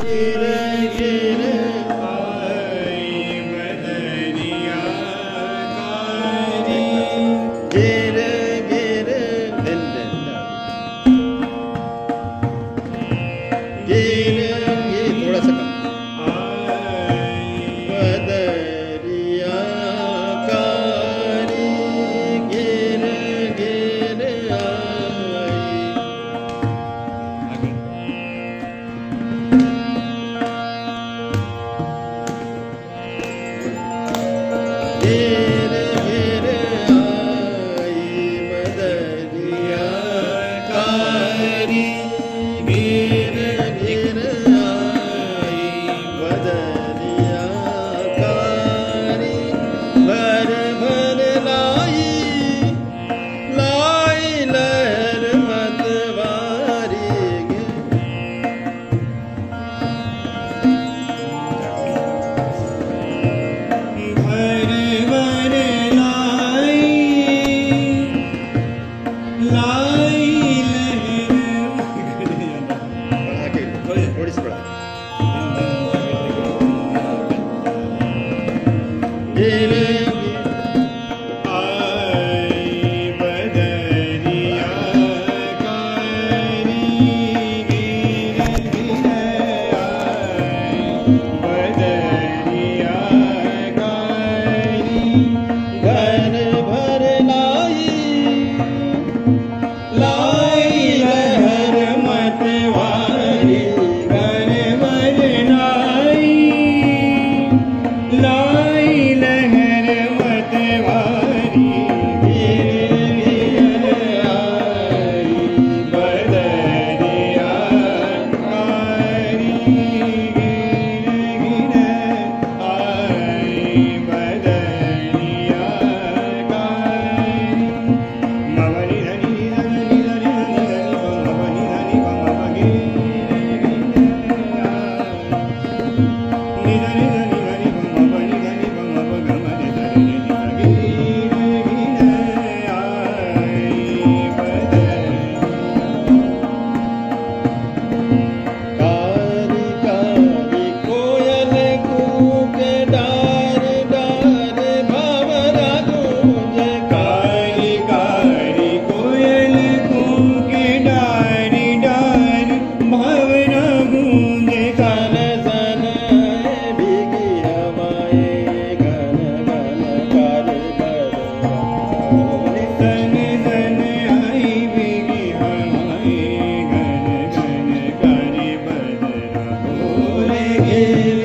गिर गिर आई बदरिया कारी गिर गिर दिन गिर ये थोड़ा सा कम बदरिया कारी गिर गिर आई गिर गिर आई बदरिया कारी गिर गिर आई बदरिया कारी भर भर लाई लाई लहर मतवारी भर भर लाई लाई लहर थोड़ी सी बढ़ा गिर आई बदरिया कारी गिर गिर आई बदरिया कारी भर भर लाई लाई लहर मतवारी भर भर लाई लाई लहर मतवारी गिर गिर आई बदरिया कारी गिर गिर आई बदरिया कारी मवनी धनी धनी धनी धनी मवनी धनी मवनी निधनी धनी धनी मवनी धनी मवगमनि धनी गिर गिर आई कारी कारी कोयल कूके डार डार भंवरा गूंजे कारी कारी कोयल कूके डार डार भंवरा गूंजे सन सन भीगी हवाएं घन घन कर बरसा सन सन आई भीगी हवाएं घन घन कर बरसा गिर